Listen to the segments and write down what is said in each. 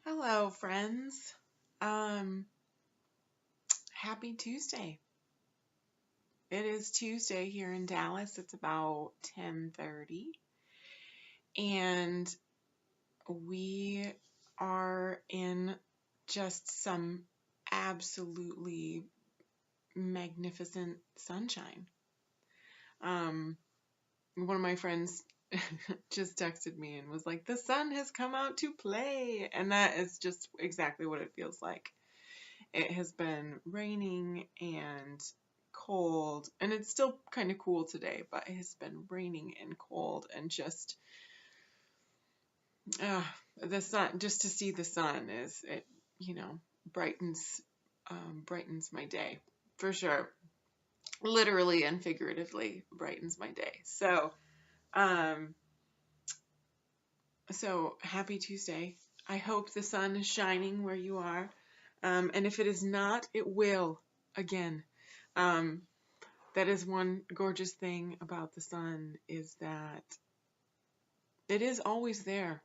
Hello, friends. Um, Happy Tuesday. It is Tuesday here in Dallas. It's about 10:30, and we are in just some absolutely magnificent sunshine. Um, One of my friends just texted me and was like, "The sun has come out to play," and that is just exactly what it feels like. It has been raining and cold, and it's still kind of cool today, but it has been raining and cold, and just uh, the sun. Just to see the sun is it, you know, brightens brightens my day for sure. Literally and figuratively brightens my day. Um, so happy Tuesday. I hope the sun is shining where you are. And if it is not, it will again. Um, that is one gorgeous thing about the sun is that it is always there.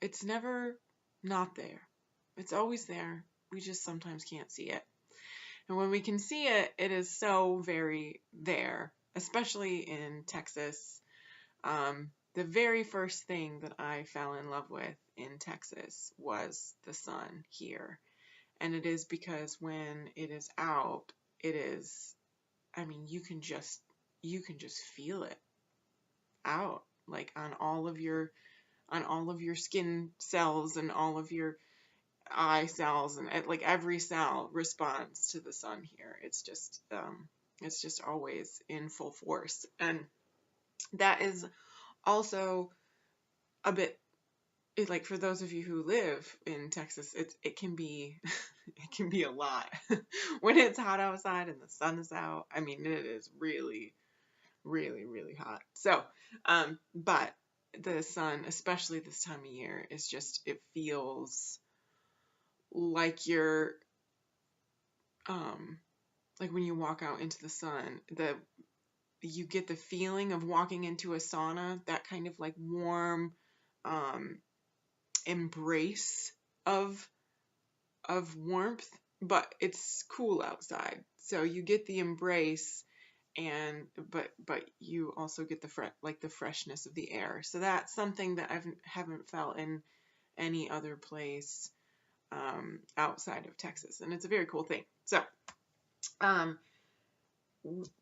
It's never not there. It's always there. We just sometimes can't see it. And when we can see it, it is so very there, especially in Texas. The very first thing that I fell in love with in Texas was the sun here. And it is because when it is out, it is, I mean, you can just feel it out, like on all of your skin cells and all of your eye cells, and like every cell responds to the sun here. It's just always in full force. And that is also a bit like, for those of you who live in Texas, it can be it can be a lot when it's hot outside and the sun is out. I mean, it is really, really, really hot. So, but the sun, especially this time of year, is just, it feels like you're, um, like when you walk out into the sun, you get the feeling of walking into a sauna, that kind of like warm, um, embrace of warmth, but it's cool outside. So you get the embrace, and but you also get the freshness of the air. So that's something that I haven't felt in any other place outside of Texas, and it's a very cool thing. So um,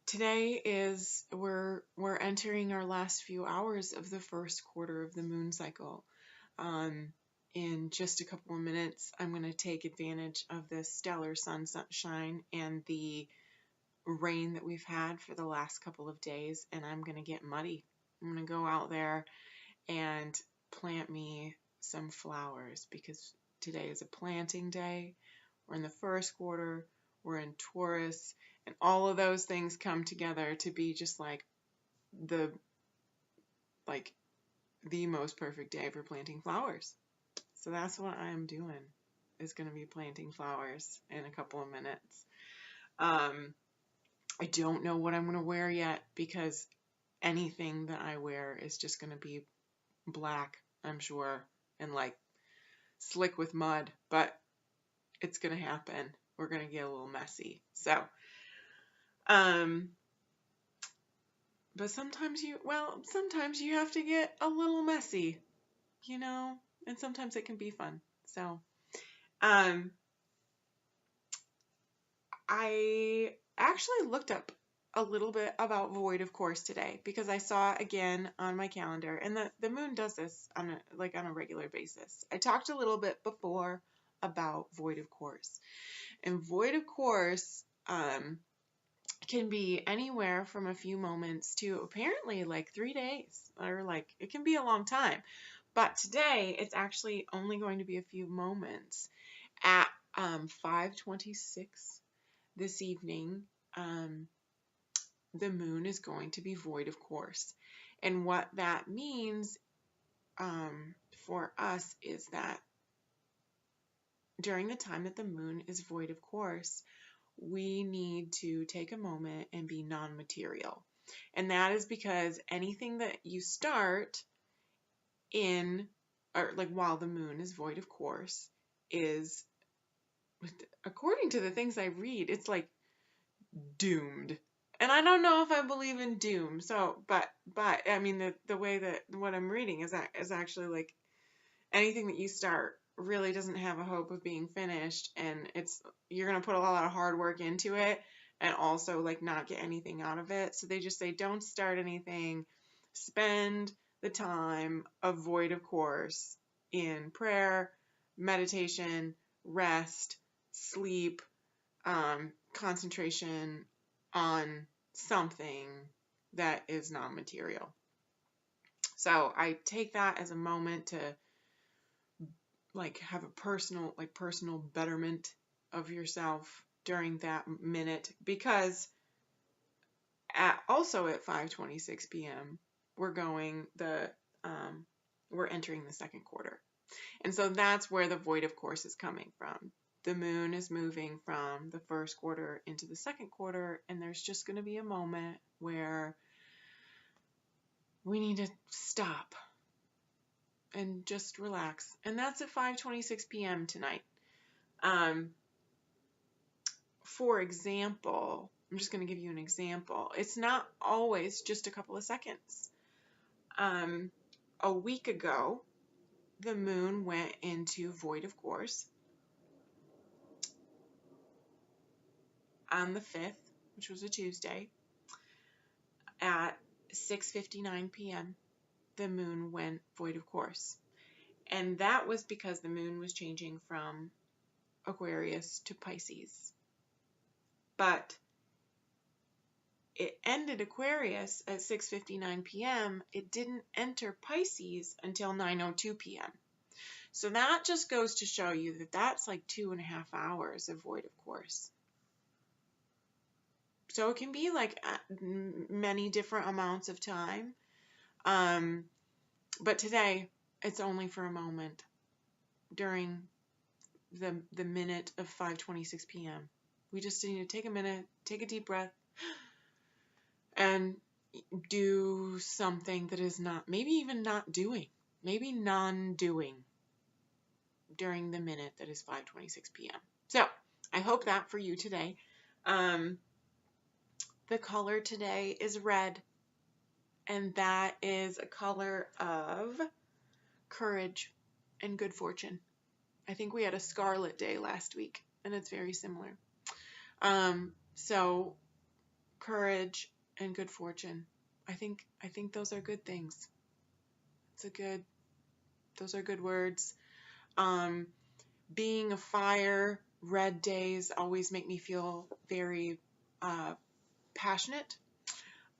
today is we're entering our last few hours of the first quarter of the moon cycle. Um, in just a couple of minutes, I'm going to take advantage of this stellar sunshine and the rain that we've had for the last couple of days, and I'm going to get muddy. I'm going to go out there and plant me some flowers, because today is a planting day. We're in the first quarter, we're in Taurus, and all of those things come together to be just the like the most perfect day for planting flowers. So that's what I'm doing, is going to be planting flowers in a couple of minutes. I don't know what I'm going to wear yet, because anything that I wear is just going to be black, I'm sure, and like slick with mud, but it's going to happen. We're going to get a little messy. So, um, but sometimes you have to get a little messy, you know, and sometimes it can be fun. So, um, I actually looked up a little bit about void of course today, because I saw again on my calendar, and the moon does this on a regular basis. I talked a little bit before about void of course, and void of course can be anywhere from a few moments to apparently like 3 days, or like it can be a long time. But today it's actually only going to be a few moments at 5:26 this evening. um, the moon is going to be void of course. And what that means for us is that during the time that the moon is void of course, we need to take a moment and be non-material. And that is because anything that you start in or like while the moon is void of course, is, according to the things I read, it's like doomed. And I don't know if I believe in doom. So, but I mean, the way that what I'm reading is actually like anything that you start really doesn't have a hope of being finished, and you're going to put a lot of hard work into it and also like not get anything out of it. So they just say don't start anything, spend the time of void of course in prayer, meditation, rest, sleep, concentration on something that is non-material. So I take that as a moment to like have a personal betterment of yourself during that minute, because also at 5:26 p.m. we're entering the second quarter. And so that's where the void of course is coming from. The moon is moving from the first quarter into the second quarter, and there's just going to be a moment where we need to stop and just relax. And that's at 5:26 p.m. tonight. For example, I'm just going to give you an example. It's not always just a couple of seconds. A week ago, the moon went into void of course on the 5th, which was a Tuesday, at 6:59 p.m. the moon went void of course. And that was because the moon was changing from Aquarius to Pisces. But it ended Aquarius at 6:59 p.m. It didn't enter Pisces until 9:02 p.m. So that just goes to show you that that's like 2.5 hours of void of course. So it can be like many different amounts of time. But today it's only for a moment during the minute of 5:26 p.m. We just need to take a minute, take a deep breath, and do something that is not, maybe even not doing, maybe non-doing during the minute that is 5:26 p.m. So I hope that for you today. The color today is red, and that is a color of courage and good fortune. I think we had a scarlet day last week, and it's very similar. So courage and good fortune. I think those are good things. Those are good words. Being a fire, red days always make me feel very passionate.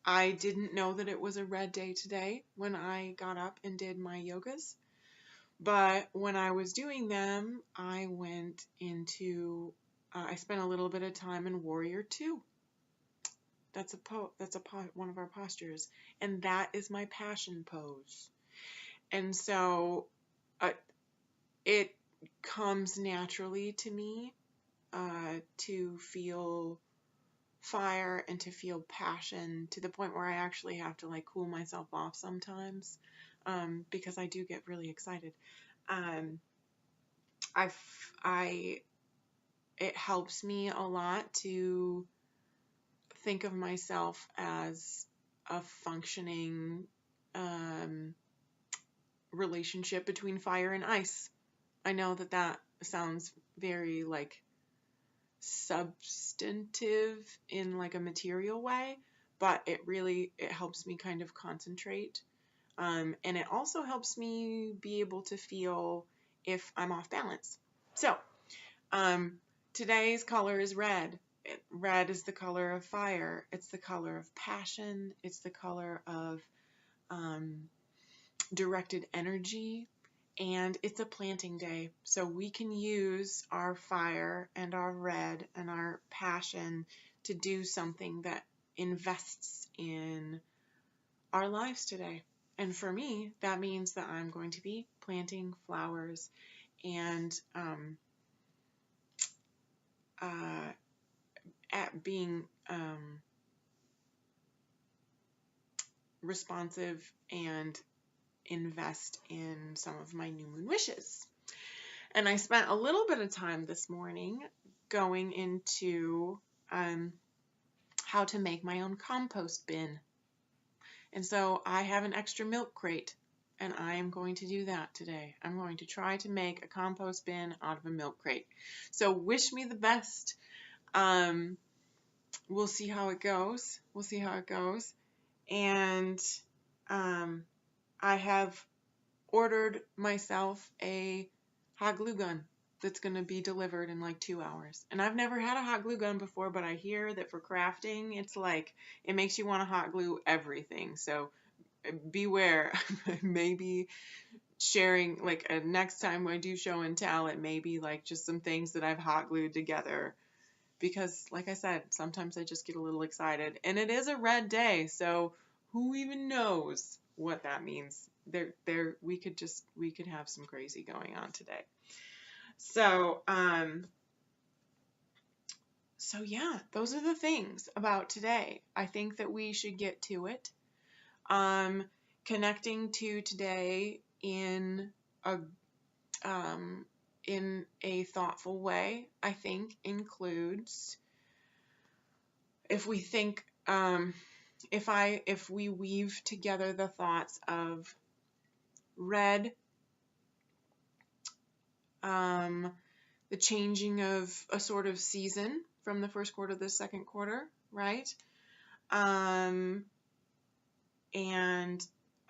I didn't know that it was a red day today when I got up and did my yogas. But when I was doing them, I went into, I spent a little bit of time in Warrior 2. That's one of our postures. And that is my passion pose. And so it comes naturally to me to feel fire and to feel passion, to the point where I actually have to like cool myself off sometimes, because I do get really excited. It helps me a lot to think of myself as a functioning relationship between fire and ice. I know that sounds very like substantive in like a material way, but it helps me kind of concentrate. And it also helps me be able to feel if I'm off balance. So, today's color is red. Red is the color of fire. It's the color of passion. It's the color of directed energy. And it's a planting day. So we can use our fire and our red and our passion to do something that invests in our lives today. And for me, that means that I'm going to be planting flowers and at being responsive and invest in some of my new moon wishes. And I spent a little bit of time this morning going into how to make my own compost bin. And so I have an extra milk crate, and I am going to do that today. I'm going to try to make a compost bin out of a milk crate. So wish me the best. We'll see how it goes. We'll see how it goes. And I have ordered myself a hot glue gun that's going to be delivered in like 2 hours. And I've never had a hot glue gun before, but I hear that for crafting, it's like, it makes you want to hot glue everything. So beware. Maybe sharing, like, next time I do show and tell, it may be like just some things that I've hot glued together. Because, like I said, sometimes I just get a little excited. And it is a red day, so who even knows what that means? We could have some crazy going on today. So yeah, those are the things about today. I think that we should get to it. Connecting to today in a thoughtful way, I think, includes, if we think, if we weave together the thoughts of red, the changing of a sort of season from the first quarter to the second quarter, right? And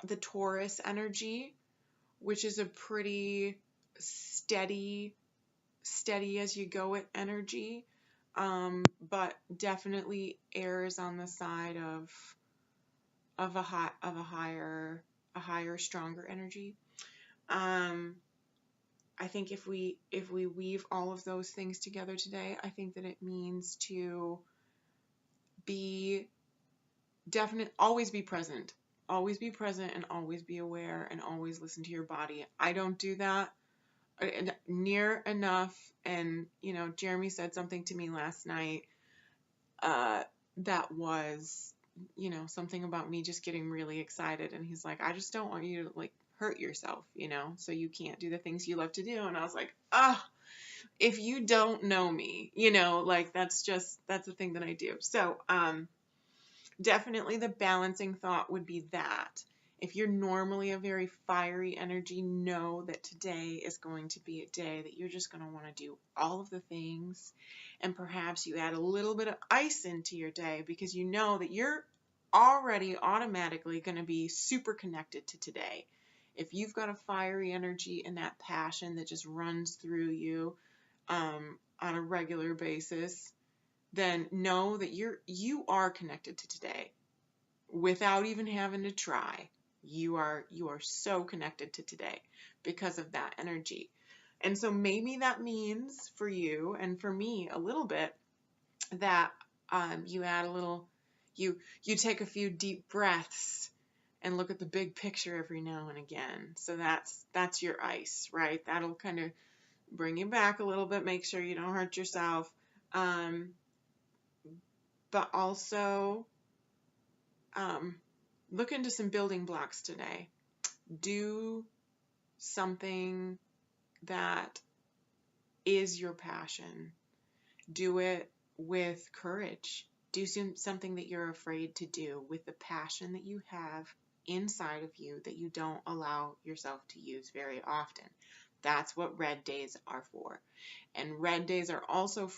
the Taurus energy, which is a pretty steady as you go it energy, but definitely errs on the side of a higher, stronger energy. I think if we weave all of those things together today, I think that it means to be always be present and always be aware and always listen to your body. I don't do that near enough. And, Jeremy said something to me last night that was, something about me just getting really excited. And he's like, I just don't want you to like hurt yourself, so you can't do the things you love to do. And I was like, if you don't know me, like that's the thing that I do. So, definitely the balancing thought would be that if you're normally a very fiery energy, know that today is going to be a day that you're just going to want to do all of the things. And perhaps you add a little bit of ice into your day because you know that you're already automatically going to be super connected to today. If you've got a fiery energy and that passion that just runs through you on a regular basis, then know that you are connected to today without even having to try. You are so connected to today because of that energy. And so maybe that means for you and for me a little bit that you add a little, you take a few deep breaths and look at the big picture every now and again. So that's your ice, right? That'll kind of bring you back a little bit, make sure you don't hurt yourself. But also look into some building blocks today. Do something that is your passion. Do it with courage. Do something that you're afraid to do with the passion that you have inside of you that you don't allow yourself to use very often. That's what red days are for. And red days are also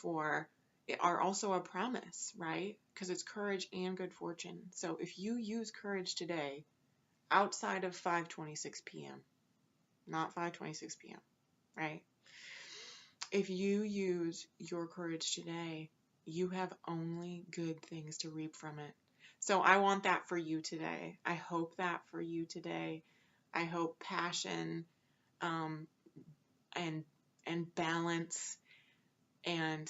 a promise, right? Because it's courage and good fortune. So if you use courage today, outside of 5:26 p.m., not 5:26 p.m., right? If you use your courage today, you have only good things to reap from it. So I want that for you today. I hope that for you today. I hope passion and balance and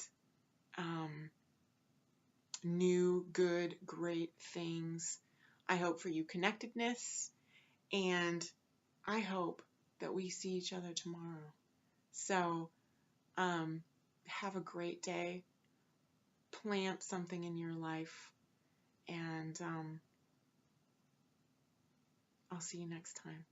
new, good, great things. I hope for you connectedness, and I hope that we see each other tomorrow. So have a great day. Plant something in your life, and I'll see you next time.